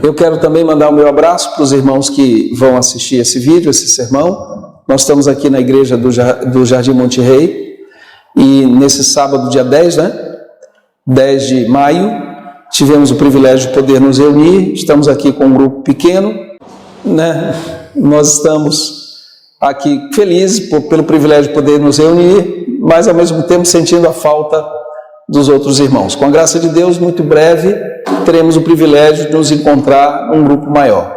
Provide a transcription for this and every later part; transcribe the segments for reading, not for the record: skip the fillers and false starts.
Eu quero também mandar o meu abraço para os irmãos que vão assistir esse vídeo, esse sermão. Nós estamos aqui na igreja do Jardim Monte Rei e nesse sábado, dia 10, 10 de maio, tivemos o privilégio de poder nos reunir. Estamos aqui com um grupo pequeno, Nós estamos aqui felizes pelo privilégio de poder nos reunir, mas ao mesmo tempo sentindo a falta dos outros irmãos. Com a graça de Deus, muito breve, teremos o privilégio de nos encontrar num grupo maior.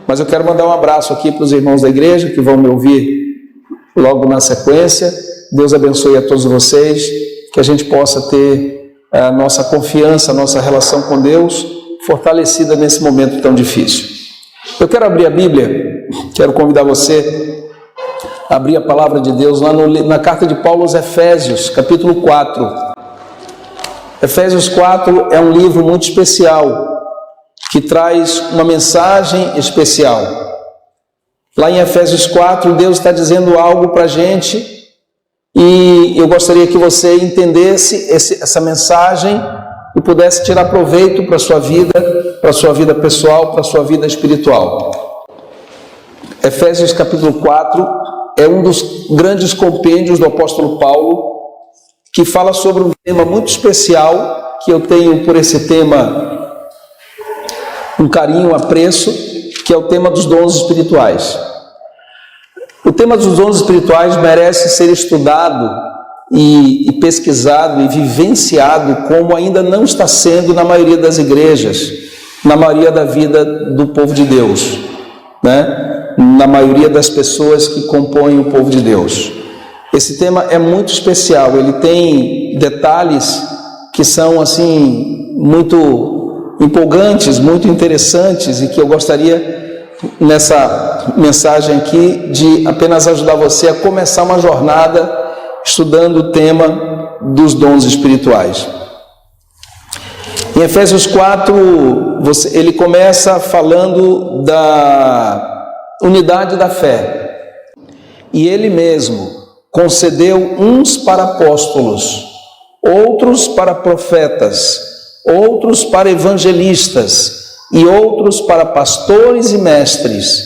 Mas eu quero mandar um abraço aqui para os irmãos da igreja que vão me ouvir logo na sequência. Deus abençoe a todos vocês, que a gente possa ter a nossa confiança, a nossa relação com Deus fortalecida nesse momento tão difícil. Eu quero abrir a Bíblia, quero convidar você a abrir a palavra de Deus lá na carta de Paulo aos Efésios, capítulo 4. Efésios 4 é um livro muito especial, que traz uma mensagem especial. Lá em Efésios 4, Deus está dizendo algo para a gente, e eu gostaria que você entendesse essa mensagem e pudesse tirar proveito para a sua vida pessoal, para a sua vida espiritual. Efésios capítulo 4 é um dos grandes compêndios do apóstolo Paulo, que fala sobre um tema muito especial, que eu tenho por esse tema um carinho, um apreço, que é o tema dos dons espirituais. O tema dos dons espirituais merece ser estudado e pesquisado e vivenciado como ainda não está sendo na maioria das igrejas, na maioria da vida do povo de Deus, na maioria das pessoas que compõem o povo de Deus. Esse tema é muito especial, ele tem detalhes que são assim muito empolgantes, muito interessantes, e que eu gostaria nessa mensagem aqui de apenas ajudar você a começar uma jornada estudando o tema dos dons espirituais. Em Efésios 4, ele começa falando da unidade da fé, e ele mesmo concedeu uns para apóstolos, outros para profetas, outros para evangelistas e outros para pastores e mestres,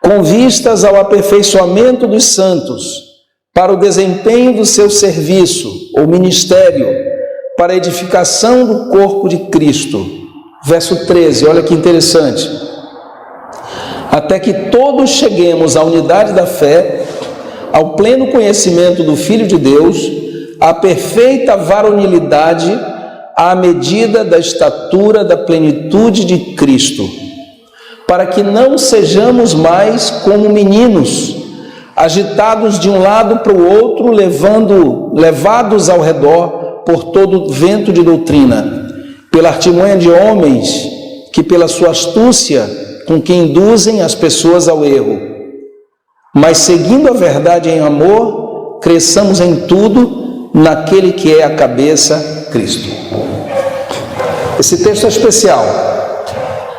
com vistas ao aperfeiçoamento dos santos, para o desempenho do seu serviço ou ministério, para a edificação do corpo de Cristo. Verso 13, olha que interessante. Até que todos cheguemos à unidade da fé, ao pleno conhecimento do Filho de Deus, à perfeita varonilidade, à medida da estatura da plenitude de Cristo, para que não sejamos mais como meninos, agitados de um lado para o outro, levados ao redor por todo vento de doutrina, pela artimanha de homens que pela sua astúcia com que induzem as pessoas ao erro. Mas seguindo a verdade em amor, cresçamos em tudo naquele que é a cabeça, Cristo. Esse texto é especial,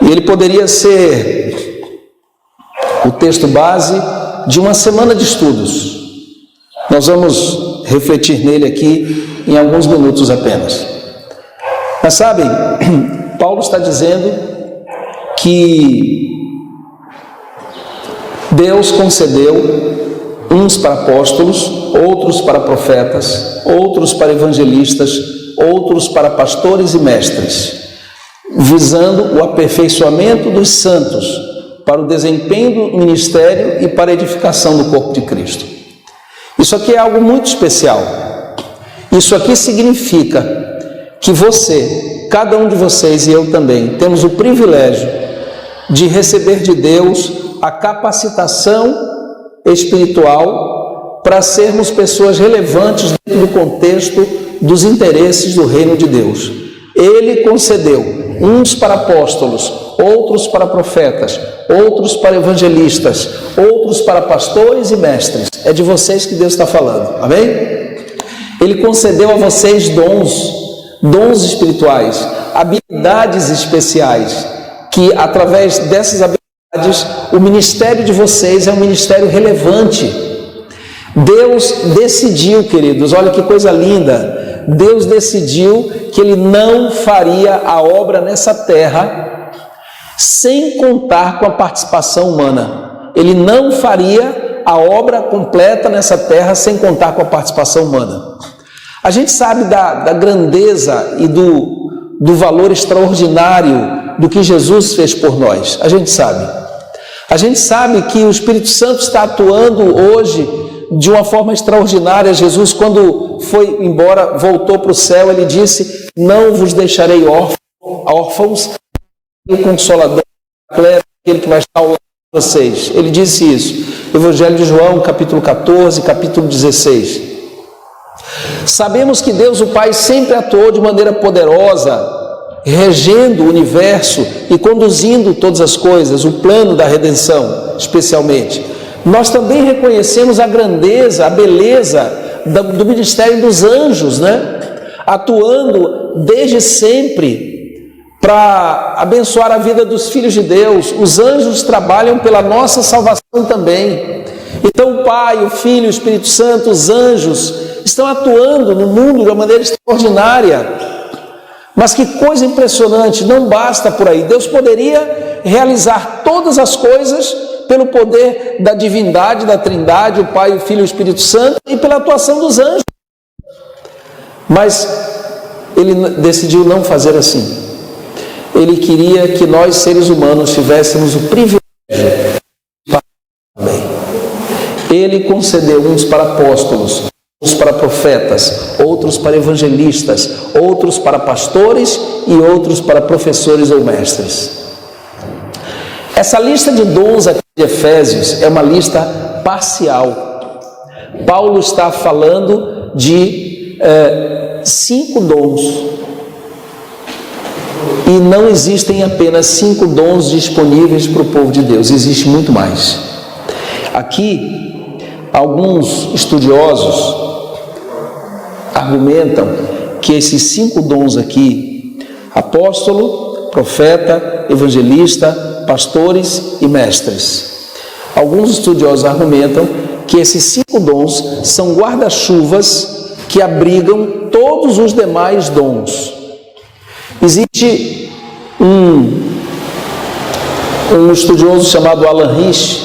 e ele poderia ser o texto base de uma semana de estudos. Nós vamos refletir nele aqui em alguns minutos apenas. Mas sabem, Paulo está dizendo que Deus concedeu uns para apóstolos, outros para profetas, outros para evangelistas, outros para pastores e mestres, visando o aperfeiçoamento dos santos, para o desempenho do ministério e para a edificação do corpo de Cristo. Isso aqui é algo muito especial. Isso aqui significa que você, cada um de vocês e eu também, temos o privilégio de receber de Deus a capacitação espiritual para sermos pessoas relevantes dentro do contexto dos interesses do reino de Deus. Ele concedeu uns para apóstolos, outros para profetas, outros para evangelistas, outros para pastores e mestres. É de vocês que Deus está falando, amém? Ele concedeu a vocês dons espirituais, habilidades especiais, que através dessas habilidades, o ministério de vocês é um ministério relevante. Deus decidiu, queridos, olha que coisa linda, Deus decidiu que Ele não faria a obra nessa terra sem contar com a participação humana. Ele não faria a obra completa nessa terra sem contar com a participação humana. A gente sabe da grandeza e do valor extraordinário do que Jesus fez por nós. A gente sabe. A gente sabe que o Espírito Santo está atuando hoje de uma forma extraordinária. Jesus, quando foi embora, voltou para o céu, ele disse: não vos deixarei órfãos, o Consolador, aquele que vai estar ao lado de vocês. Ele disse isso. Evangelho de João, capítulo 14, capítulo 16. Sabemos que Deus, o Pai, sempre atuou de maneira poderosa, regendo o universo e conduzindo todas as coisas, o plano da redenção, especialmente. Nós também reconhecemos a grandeza, a beleza do ministério dos anjos, né? Atuando desde sempre para abençoar a vida dos filhos de Deus. Os anjos trabalham pela nossa salvação também. Então o Pai, o Filho, o Espírito Santo, os anjos estão atuando no mundo de uma maneira extraordinária. Mas que coisa impressionante, não basta por aí. Deus poderia realizar todas as coisas pelo poder da divindade, da Trindade, o Pai, o Filho e o Espírito Santo, e pela atuação dos anjos. Mas ele decidiu não fazer assim. Ele queria que nós, seres humanos, tivéssemos o privilégio de também. Ele concedeu uns para apóstolos, outros para profetas, outros para evangelistas, outros para pastores e outros para professores ou mestres. Essa lista de dons aqui de Efésios é uma lista parcial. Paulo está falando de 5 dons. E não existem apenas 5 dons disponíveis para o povo de Deus, existe muito mais. Aqui, alguns estudiosos argumentam que esses 5 dons aqui, apóstolo, profeta, evangelista, pastores e mestres. Alguns estudiosos argumentam que esses 5 dons são guarda-chuvas que abrigam todos os demais dons. Existe um estudioso chamado Alan Hirsch,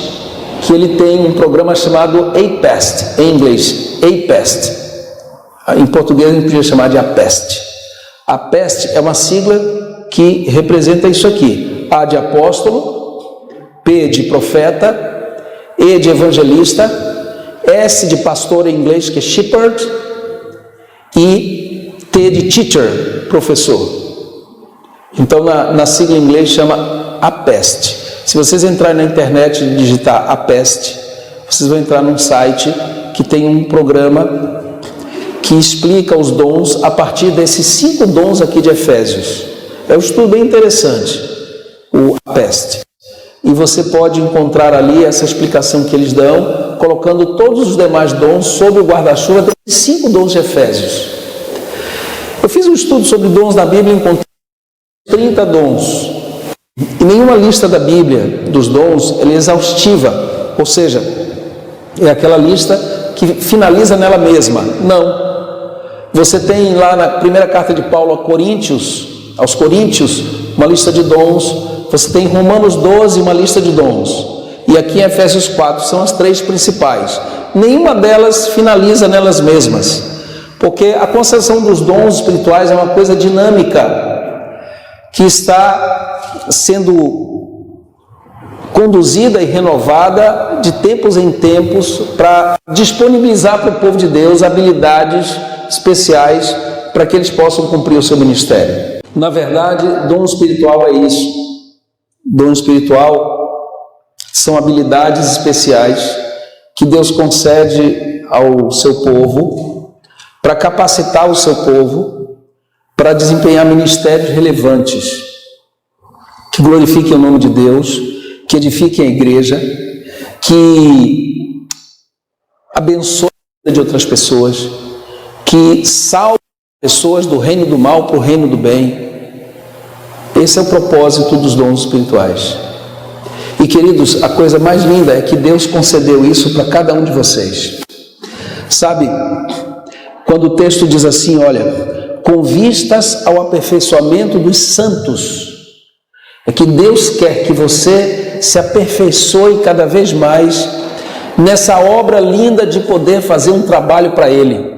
que ele tem um programa chamado APEST, em inglês, APEST. Em português a gente podia chamar de APEST. APEST é uma sigla que representa isso aqui: A de apóstolo, P de profeta, E de evangelista, S de pastor em inglês, que é shepherd, e T de teacher, professor. Então na sigla em inglês chama APEST. Se vocês entrarem na internet e digitar APEST, vocês vão entrar num site que tem um programa que explica os dons a partir desses 5 dons aqui de Efésios. É um estudo bem interessante, o APEST. E você pode encontrar ali essa explicação que eles dão, colocando todos os demais dons sob o guarda-chuva desses 5 dons de Efésios. Eu fiz um estudo sobre dons na Bíblia e encontrei 30 dons. E nenhuma lista da Bíblia dos dons é exaustiva, ou seja, é aquela lista que finaliza nela mesma. Não. Você tem lá na primeira carta de Paulo aos Coríntios, uma lista de dons. Você tem em Romanos 12 uma lista de dons. E aqui em Efésios 4 são as 3 principais. Nenhuma delas finaliza nelas mesmas, porque a concessão dos dons espirituais é uma coisa dinâmica, que está sendo conduzida e renovada de tempos em tempos para disponibilizar para o povo de Deus habilidades especiais para que eles possam cumprir o seu ministério. Na verdade, dom espiritual é isso. Dom espiritual são habilidades especiais que Deus concede ao seu povo para capacitar o seu povo para desempenhar ministérios relevantes, que glorifiquem o nome de Deus, que edifiquem a igreja, que abençoem a vida de outras pessoas, que salvem pessoas do reino do mal para o reino do bem. Esse é o propósito dos dons espirituais. E queridos, a coisa mais linda é que Deus concedeu isso para cada um de vocês. Sabe, quando o texto diz assim, olha, com vistas ao aperfeiçoamento dos santos, É que Deus quer que você se aperfeiçoe cada vez mais nessa obra linda de poder fazer um trabalho para Ele.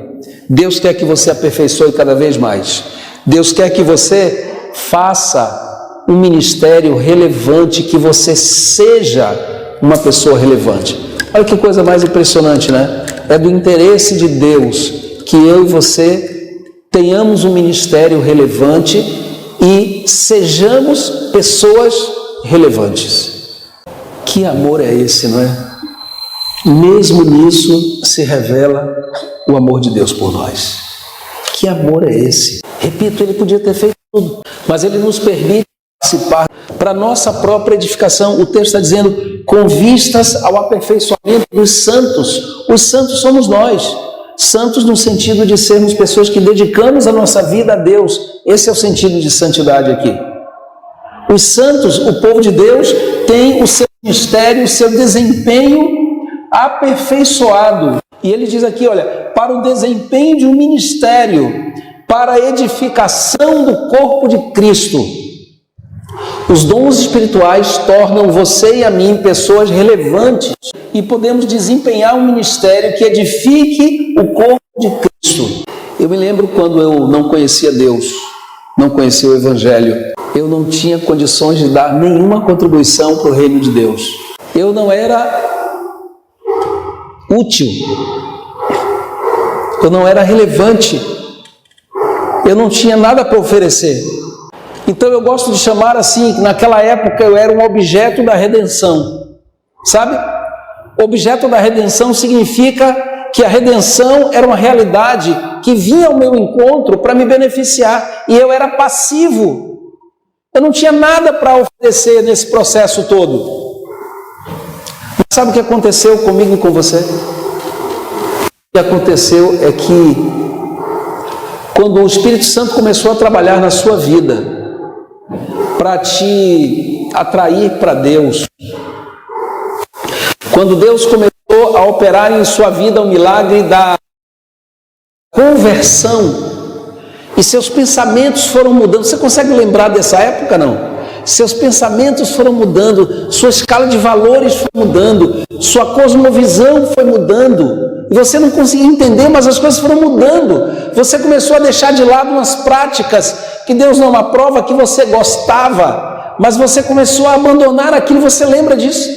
Deus quer que você aperfeiçoe cada vez mais. Deus quer que você faça um ministério relevante, que você seja uma pessoa relevante. Olha que coisa mais impressionante, né? É do interesse de Deus que eu e você tenhamos um ministério relevante e sejamos pessoas relevantes. Que amor é esse, não é? Mesmo nisso se revela o amor de Deus por nós. Que amor é esse? Repito, Ele podia ter feito tudo, mas Ele nos permite participar para nossa própria edificação. O texto está dizendo, com vistas ao aperfeiçoamento dos santos. Os santos somos nós. Santos no sentido de sermos pessoas que dedicamos a nossa vida a Deus. Esse é o sentido de santidade aqui. Os santos, o povo de Deus, tem o seu ministério, o seu desempenho aperfeiçoado. E ele diz aqui, olha, para o desempenho de um ministério, para a edificação do corpo de Cristo. Os dons espirituais tornam você e a mim pessoas relevantes e podemos desempenhar um ministério que edifique o corpo de Cristo. Eu me lembro quando eu não conhecia Deus, não conhecia o Evangelho, eu não tinha condições de dar nenhuma contribuição para o reino de Deus. Eu não era útil, eu não era relevante, eu não tinha nada para oferecer. Então eu gosto de chamar assim, que naquela época eu era um objeto da redenção, sabe? Objeto da redenção significa que a redenção era uma realidade que vinha ao meu encontro para me beneficiar, e eu era passivo, eu não tinha nada para oferecer nesse processo todo. Mas sabe o que aconteceu comigo e com você? O que aconteceu é que quando o Espírito Santo começou a trabalhar na sua vida, para te atrair para Deus, quando Deus começou a operar em sua vida o milagre da conversão, e seus pensamentos foram mudando. Você consegue lembrar dessa época, não? Seus pensamentos foram mudando, sua escala de valores foi mudando, sua cosmovisão foi mudando, e você não conseguia entender, mas as coisas foram mudando. Você começou a deixar de lado umas práticas que Deus não aprova, que você gostava, mas você começou a abandonar aquilo. Você lembra disso?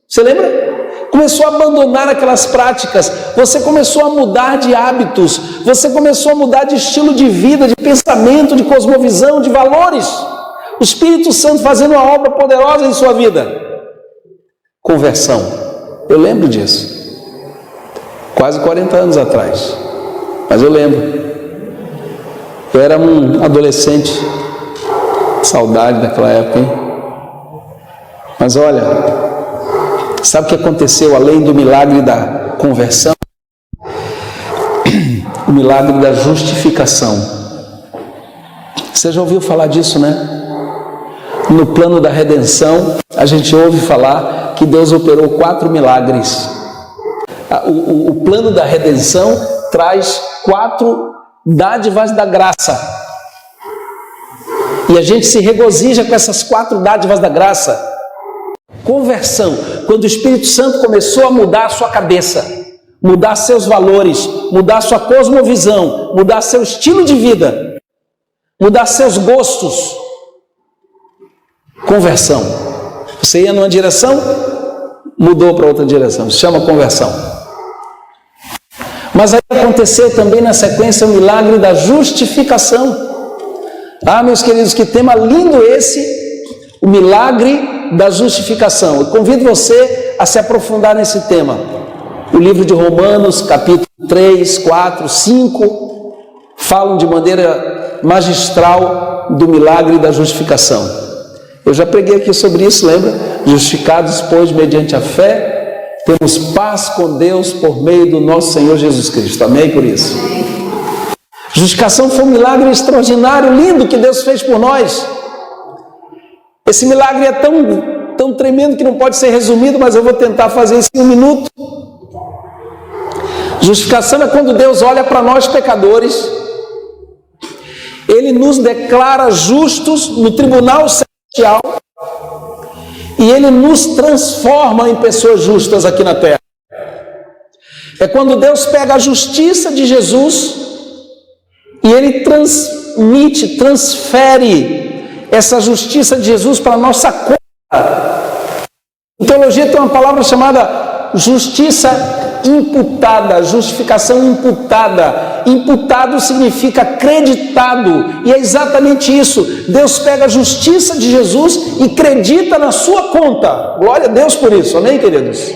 Você lembra? Começou a abandonar aquelas práticas, você começou a mudar de hábitos, você começou a mudar de estilo de vida, de pensamento, de cosmovisão, de valores. O Espírito Santo fazendo uma obra poderosa em sua vida. Conversão. Eu lembro disso. Quase 40 anos atrás. Mas eu lembro. Eu era um adolescente. Saudade daquela época, hein? Mas olha, sabe o que aconteceu além do milagre da conversão? O milagre da justificação. Você já ouviu falar disso, né? No plano da redenção, a gente ouve falar que Deus operou 4 milagres. O plano da redenção traz 4 dádivas da graça. E a gente se regozija com essas 4 dádivas da graça. Conversão, quando o Espírito Santo começou a mudar a sua cabeça, mudar seus valores, mudar sua cosmovisão, mudar seu estilo de vida, mudar seus gostos. Conversão. Você ia numa direção, mudou para outra direção. Se chama conversão. Mas aí aconteceu também na sequência o milagre da justificação. Ah, meus queridos, que tema lindo esse, o milagre da justificação. Eu convido você a se aprofundar nesse tema. O livro de Romanos, capítulo 3, 4, 5, falam de maneira magistral do milagre da justificação. Eu já preguei aqui sobre isso, lembra? Justificados, pois, mediante a fé, temos paz com Deus por meio do nosso Senhor Jesus Cristo. Amém por isso? Justificação foi um milagre extraordinário, lindo, que Deus fez por nós. Esse milagre é tão tremendo que não pode ser resumido, mas eu vou tentar fazer isso em 1 minuto. Justificação é quando Deus olha para nós pecadores, Ele nos declara justos no tribunal celestial e Ele nos transforma em pessoas justas aqui na terra. É quando Deus pega a justiça de Jesus e Ele transfere essa justiça de Jesus para a nossa conta. Em teologia tem uma palavra chamada justiça imputada, justificação imputada. Imputado significa acreditado, e é exatamente isso. Deus pega a justiça de Jesus e acredita na sua conta. Glória a Deus por isso, amém, queridos?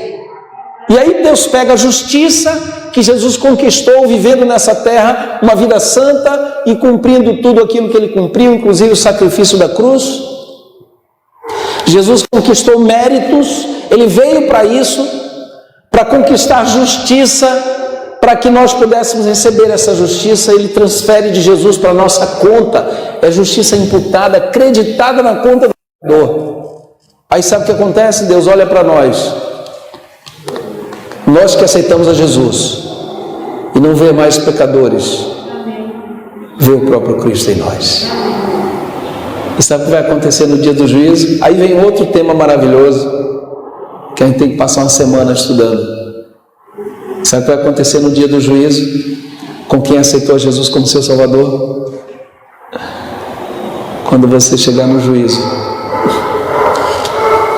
E aí Deus pega a justiça que Jesus conquistou vivendo nessa terra, uma vida santa e cumprindo tudo aquilo que Ele cumpriu, inclusive o sacrifício da cruz. Jesus conquistou méritos, Ele veio para isso, para conquistar justiça, para que nós pudéssemos receber essa justiça. Ele transfere de Jesus para a nossa conta, é justiça imputada, acreditada na conta do pecador. Aí sabe o que acontece? Deus olha para nós que aceitamos a Jesus, e não vê mais pecadores, vê o próprio Cristo em nós. E sabe o que vai acontecer no dia do juízo? Aí vem outro tema maravilhoso, que a gente tem que passar uma semana estudando. Sabe o que vai acontecer no dia do juízo com quem aceitou a Jesus como seu Salvador? Quando você chegar no juízo,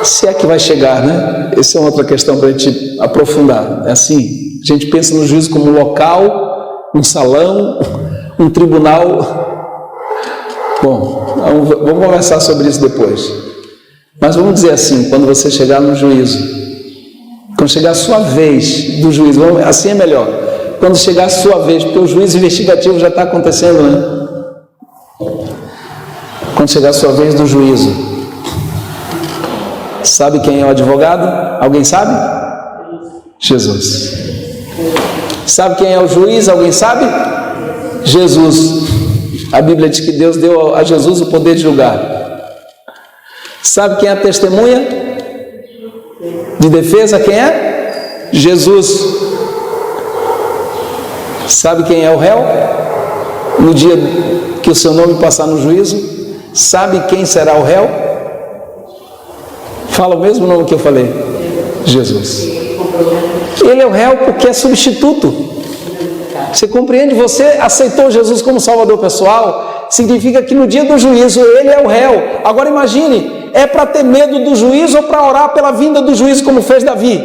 se é que vai chegar, né? Essa é outra questão para a gente aprofundar. É assim, a gente pensa no juízo como um local, um salão, um tribunal. Bom, vamos conversar sobre isso depois. Mas vamos dizer assim, quando você chegar no juízo, quando chegar a sua vez do juízo, assim é melhor. Quando chegar a sua vez, porque o juízo investigativo já está acontecendo, né? Quando chegar a sua vez do juízo, sabe quem é o advogado? Alguém sabe? Jesus. Sabe quem é o juiz? Alguém sabe? Jesus. A Bíblia diz que Deus deu a Jesus o poder de julgar. Sabe quem é a testemunha de defesa? Quem é? Jesus. Sabe quem é o réu? No dia que o seu nome passar no juízo, sabe quem será o réu? Fala o mesmo nome que eu falei. Jesus. Ele é o réu porque é substituto. Você compreende? Você aceitou Jesus como Salvador pessoal, significa que no dia do juízo Ele é o réu. Agora imagine, é para ter medo do juízo ou para orar pela vinda do juízo, como fez Davi?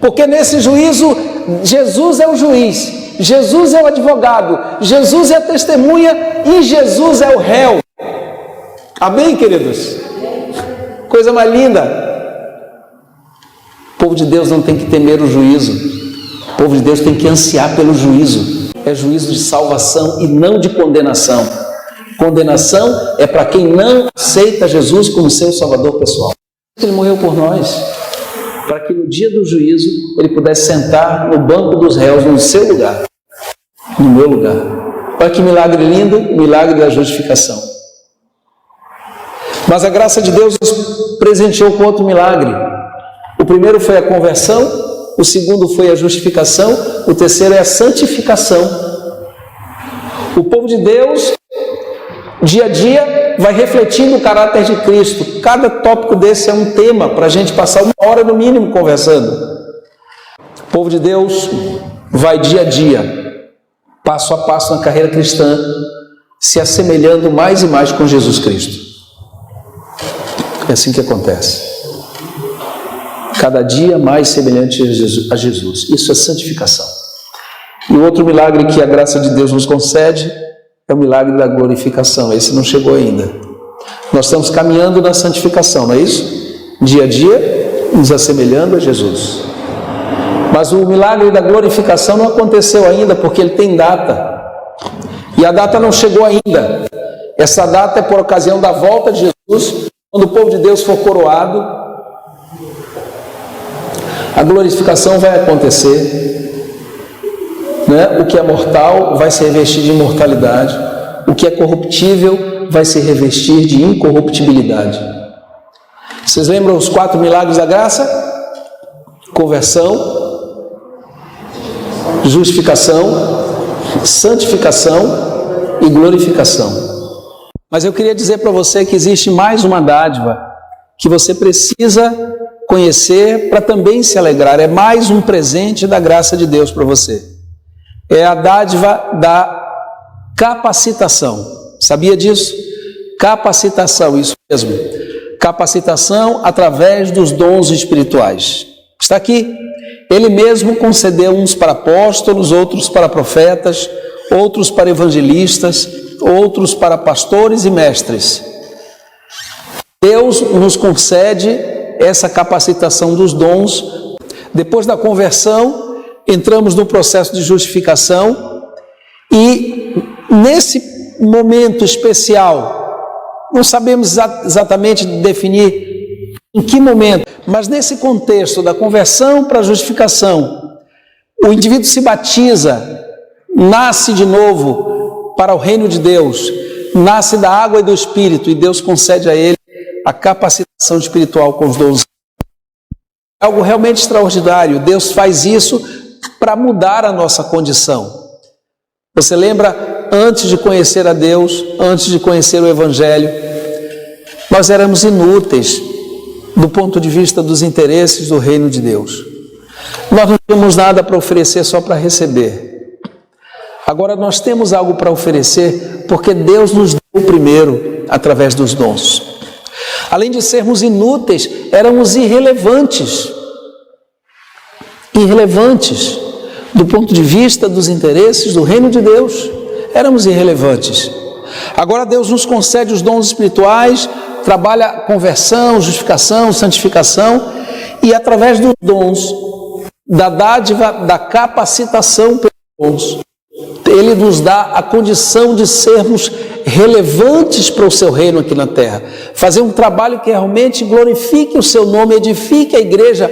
Porque nesse juízo, Jesus é o juiz, Jesus é o advogado, Jesus é a testemunha e Jesus é o réu. Amém, queridos? Coisa mais linda. O povo de Deus não tem que temer o juízo. O povo de Deus tem que ansiar pelo juízo. É juízo de salvação e não de condenação. Condenação é para quem não aceita Jesus como seu Salvador pessoal. Ele morreu por nós, para que no dia do juízo Ele pudesse sentar no banco dos réus, no seu lugar, no meu lugar. Olha que milagre lindo, o milagre da justificação. Mas a graça de Deus nos presenteou com outro milagre. O primeiro foi a conversão, o segundo foi a justificação, o terceiro é a santificação. O povo de Deus, dia a dia, vai refletindo o caráter de Cristo. Cada tópico desse é um tema para a gente passar 1 hora no mínimo conversando. O povo de Deus vai dia a dia, passo a passo na carreira cristã, se assemelhando mais e mais com Jesus Cristo. É assim que acontece. Cada dia mais semelhante a Jesus. Isso é santificação. E o outro milagre que a graça de Deus nos concede é o milagre da glorificação. Esse não chegou ainda. Nós estamos caminhando na santificação, não é isso? Dia a dia, nos assemelhando a Jesus. Mas o milagre da glorificação não aconteceu ainda, porque ele tem data. E a data não chegou ainda. Essa data é por ocasião da volta de Jesus, quando o povo de Deus for coroado. A glorificação vai acontecer, né? O que é mortal vai se revestir de imortalidade, o que é corruptível vai se revestir de incorruptibilidade. Vocês lembram os 4 milagres da graça? Conversão, justificação, santificação e glorificação. Mas eu queria dizer para você que existe mais uma dádiva que você precisa conhecer para também se alegrar. É mais um presente da graça de Deus para você. É a dádiva da capacitação. Sabia disso? Capacitação, isso mesmo. Capacitação através dos dons espirituais. Está aqui. Ele mesmo concedeu uns para apóstolos, outros para profetas, outros para evangelistas, outros para pastores e mestres. Deus nos concede essa capacitação dos dons. Depois da conversão, entramos no processo de justificação e nesse momento especial, não sabemos exatamente definir em que momento, mas nesse contexto da conversão para a justificação, o indivíduo se batiza, nasce de novo para o reino de Deus, nasce da água e do Espírito, e Deus concede a ele a capacitação espiritual com os dons. É algo realmente extraordinário. Deus faz isso para mudar a nossa condição. Você lembra, antes de conhecer a Deus, antes de conhecer o Evangelho, nós éramos inúteis do ponto de vista dos interesses do reino de Deus. Nós não tínhamos nada para oferecer, só para receber. Agora nós temos algo para oferecer, porque Deus nos deu primeiro através dos dons. Além de sermos inúteis, éramos irrelevantes. Irrelevantes do ponto de vista dos interesses do reino de Deus. Éramos irrelevantes. Agora Deus nos concede os dons espirituais, trabalha conversão, justificação, santificação, e através dos dons, da dádiva, da capacitação pelos dons, Ele nos dá a condição de sermos relevantes para o seu reino aqui na terra. Fazer um trabalho que realmente glorifique o seu nome, edifique a igreja,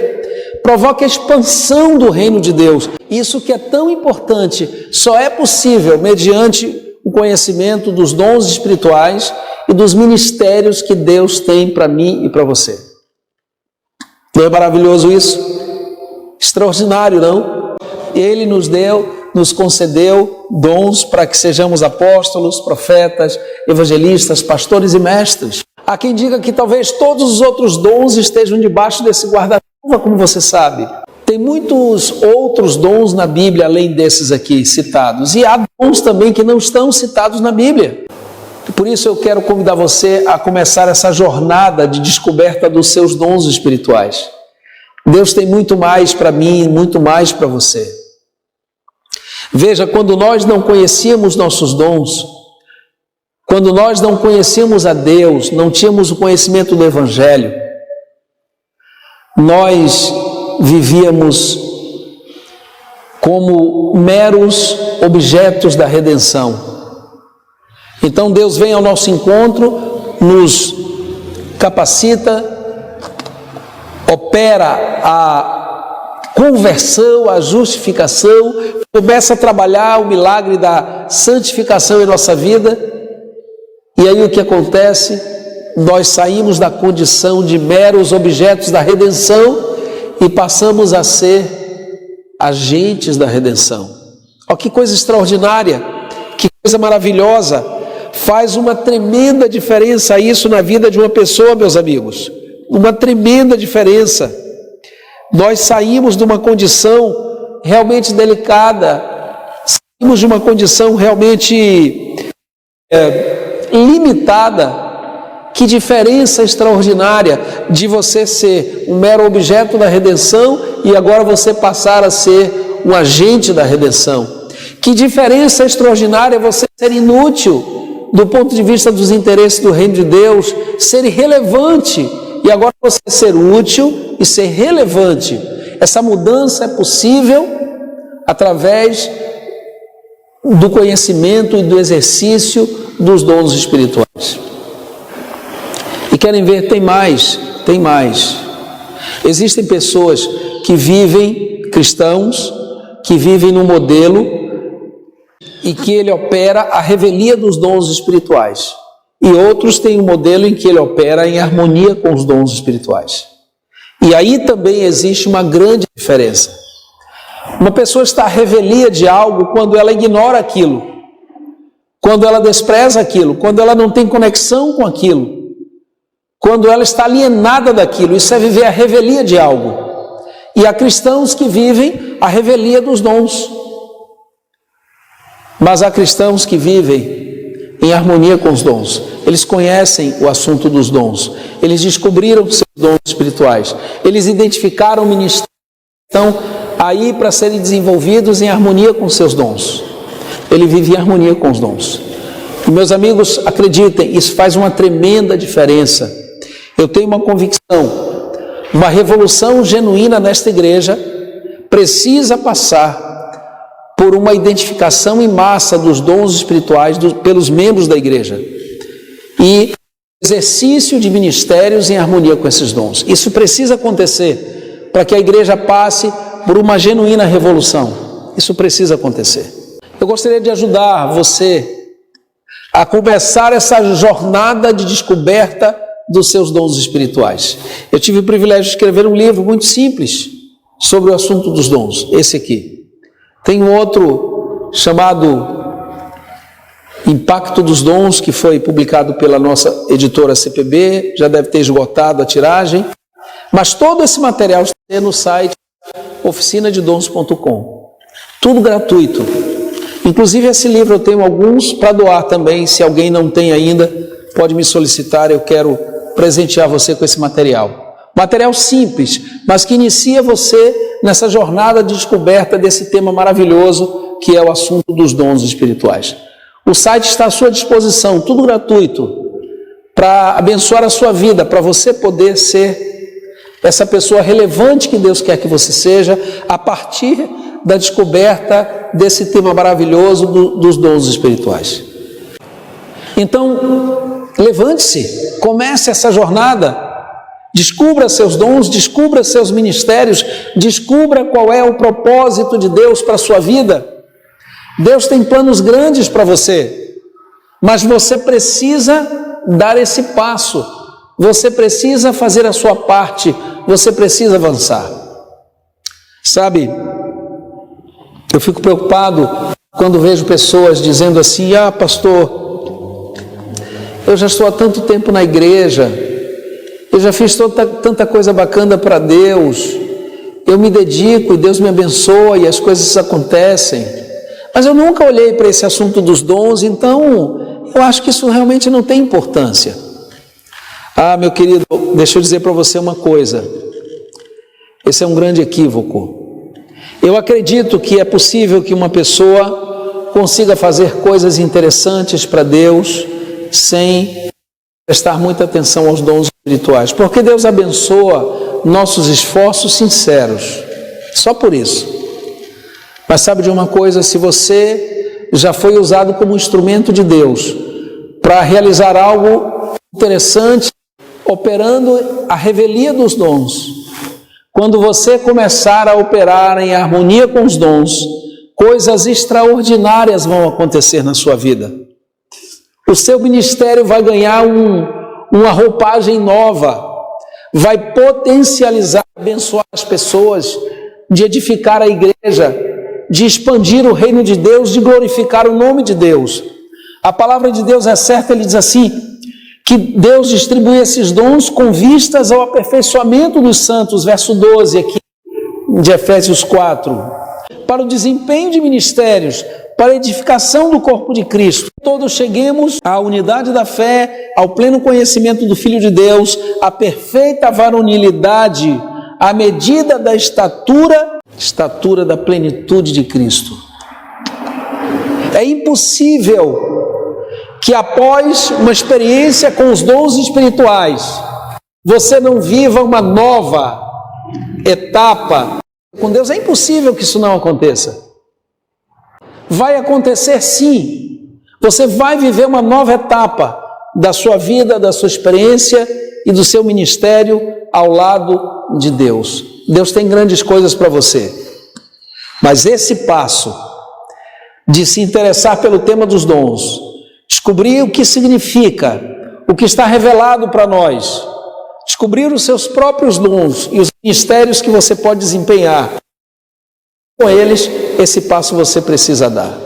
provoque a expansão do reino de Deus. Isso que é tão importante, só é possível mediante o conhecimento dos dons espirituais e dos ministérios que Deus tem para mim e para você. Não é maravilhoso isso? Extraordinário, não? Ele nos deu, nos concedeu dons para que sejamos apóstolos, profetas, evangelistas, pastores e mestres. Há quem diga que talvez todos os outros dons estejam debaixo desse guarda-chuva, como você sabe. Tem muitos outros dons na Bíblia, além desses aqui citados. E há dons também que não estão citados na Bíblia. Por isso eu quero convidar você a começar essa jornada de descoberta dos seus dons espirituais. Deus tem muito mais para mim, muito mais para você. Veja, quando nós não conhecíamos nossos dons, quando nós não conhecíamos a Deus, não tínhamos o conhecimento do Evangelho, nós vivíamos como meros objetos da redenção. Então Deus vem ao nosso encontro, nos capacita, opera a conversão, a justificação, começa a trabalhar o milagre da santificação em nossa vida, e aí o que acontece? Nós saímos da condição de meros objetos da redenção e passamos a ser agentes da redenção. Olha que coisa extraordinária, que coisa maravilhosa. Faz uma tremenda diferença isso na vida de uma pessoa, meus amigos. Uma tremenda diferença. Nós saímos de uma condição realmente delicada, saímos de uma condição realmente limitada. Que diferença extraordinária de você ser um mero objeto da redenção e agora você passar a ser um agente da redenção. Que diferença extraordinária você ser inútil do ponto de vista dos interesses do reino de Deus, ser irrelevante e agora você ser útil e ser relevante. Essa mudança é possível através do conhecimento e do exercício dos dons espirituais. E querem ver, tem mais. Existem pessoas que vivem, cristãos, que vivem no modelo e que ele opera a revelia dos dons espirituais. E outros têm um modelo em que ele opera em harmonia com os dons espirituais. E aí também existe uma grande diferença. Uma pessoa está à revelia de algo quando ela ignora aquilo, quando ela despreza aquilo, quando ela não tem conexão com aquilo. quando ela está alienada daquilo. Isso é viver a revelia de algo. E há cristãos que vivem a revelia dos dons. Mas há cristãos que vivem em harmonia com os dons. Eles conhecem o assunto dos dons. Eles descobriram seus dons espirituais. Eles identificaram ministérios que estão aí para serem desenvolvidos em harmonia com seus dons. Ele vive em harmonia com os dons. E, meus amigos, acreditem, isso faz uma tremenda diferença. Eu tenho uma convicção, uma revolução genuína nesta igreja precisa passar por uma identificação em massa dos dons espirituais pelos membros da igreja e exercício de ministérios em harmonia com esses dons. Isso precisa acontecer para que a igreja passe por uma genuína revolução. Isso precisa acontecer. Eu gostaria de ajudar você a começar essa jornada de descoberta dos seus dons espirituais. Eu tive o privilégio de escrever um livro muito simples sobre o assunto dos dons, esse aqui. Tem um outro chamado Impacto dos Dons, que foi publicado pela nossa editora CPB, já deve ter esgotado a tiragem, mas todo esse material está no site oficinadedons.com, tudo gratuito. Inclusive esse livro eu tenho alguns para doar também, se alguém não tem ainda, pode me solicitar, eu quero presentear você com esse material. Material simples, mas que inicia você nessa jornada de descoberta desse tema maravilhoso que é o assunto dos dons espirituais. O site está à sua disposição, tudo gratuito, para abençoar a sua vida, para você poder ser essa pessoa relevante que Deus quer que você seja, a partir da descoberta desse tema maravilhoso dos dons espirituais. Então, levante-se, comece essa jornada, descubra seus dons, descubra seus ministérios, descubra qual é o propósito de Deus para a sua vida. Deus tem planos grandes para você, mas você precisa dar esse passo, você precisa fazer a sua parte, você precisa avançar. Sabe, eu fico preocupado quando vejo pessoas dizendo assim: ah, pastor, eu já estou há tanto tempo na igreja, eu já fiz tanta coisa bacana para Deus, eu me dedico e Deus me abençoa e as coisas acontecem, mas eu nunca olhei para esse assunto dos dons, então eu acho que isso realmente não tem importância. Ah, meu querido, deixa eu dizer para você uma coisa, esse é um grande equívoco. Eu acredito que é possível que uma pessoa consiga fazer coisas interessantes para Deus sem prestar muita atenção aos dons espirituais, porque Deus abençoa nossos esforços sinceros, só por isso. Mas sabe de uma coisa, se você já foi usado como instrumento de Deus para realizar algo interessante, operando a revelia dos dons, quando você começar a operar em harmonia com os dons, coisas extraordinárias vão acontecer na sua vida. O seu ministério vai ganhar uma roupagem nova, vai potencializar, abençoar as pessoas, de edificar a igreja, de expandir o reino de Deus, de glorificar o nome de Deus. A palavra de Deus é certa, ele diz assim, que Deus distribui esses dons com vistas ao aperfeiçoamento dos santos, verso 12 aqui de Efésios 4, para o desempenho de ministérios, para a edificação do corpo de Cristo. Todos cheguemos à unidade da fé, ao pleno conhecimento do Filho de Deus, à perfeita varonilidade, à medida da estatura da plenitude de Cristo. É impossível que após uma experiência com os dons espirituais, você não viva uma nova etapa com Deus. É impossível que isso não aconteça. Vai acontecer sim. Você vai viver uma nova etapa da sua vida, da sua experiência e do seu ministério ao lado de Deus. Deus tem grandes coisas para você. Mas esse passo de se interessar pelo tema dos dons, descobrir o que significa, o que está revelado para nós, descobrir os seus próprios dons e os ministérios que você pode desempenhar, com eles, esse passo você precisa dar.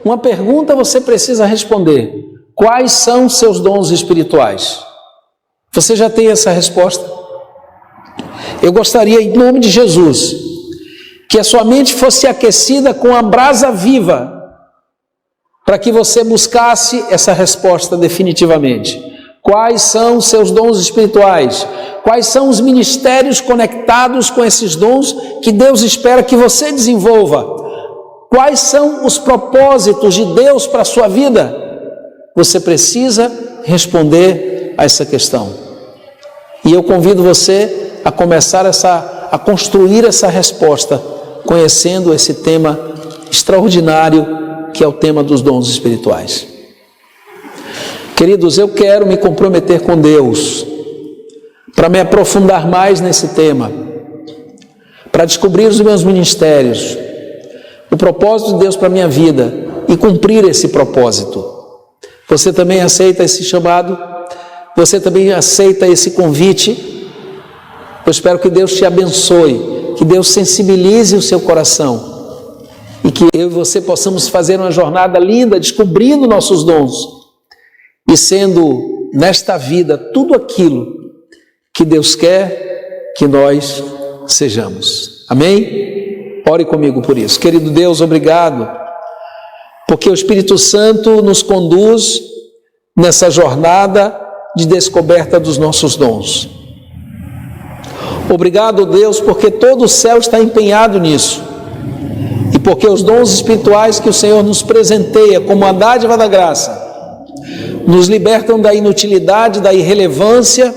Uma pergunta você precisa responder: quais são seus dons espirituais? Você já tem essa resposta? Eu gostaria, em nome de Jesus, que a sua mente fosse aquecida com a brasa viva, para que você buscasse essa resposta definitivamente. Quais são os seus dons espirituais? Quais são os ministérios conectados com esses dons que Deus espera que você desenvolva? Quais são os propósitos de Deus para a sua vida? Você precisa responder a essa questão. E eu convido você a começar a construir essa resposta, conhecendo esse tema extraordinário que é o tema dos dons espirituais. Queridos, eu quero me comprometer com Deus para me aprofundar mais nesse tema, para descobrir os meus ministérios, o propósito de Deus para a minha vida e cumprir esse propósito. Você também aceita esse chamado? Você também aceita esse convite? Eu espero que Deus te abençoe, que Deus sensibilize o seu coração e que eu e você possamos fazer uma jornada linda, descobrindo nossos dons e sendo nesta vida tudo aquilo que Deus quer que nós sejamos. Amém? Ore comigo por isso. Querido Deus, obrigado, porque o Espírito Santo nos conduz nessa jornada de descoberta dos nossos dons. Obrigado, Deus, porque todo o céu está empenhado nisso. E porque os dons espirituais que o Senhor nos presenteia como a dádiva da graça, nos libertam da inutilidade, da irrelevância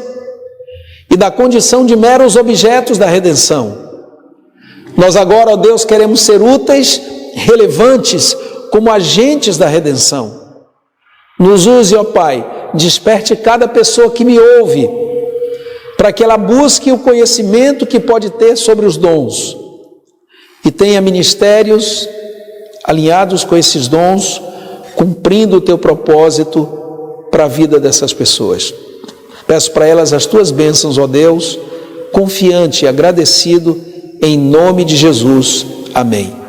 e da condição de meros objetos da redenção. Nós agora, ó Deus, queremos ser úteis, relevantes, como agentes da redenção. Nos use, ó Pai, desperte cada pessoa que me ouve, para que ela busque o conhecimento que pode ter sobre os dons e tenha ministérios alinhados com esses dons, cumprindo o teu propósito para a vida dessas pessoas. Peço para elas as tuas bênçãos, ó Deus, confiante e agradecido, em nome de Jesus. Amém.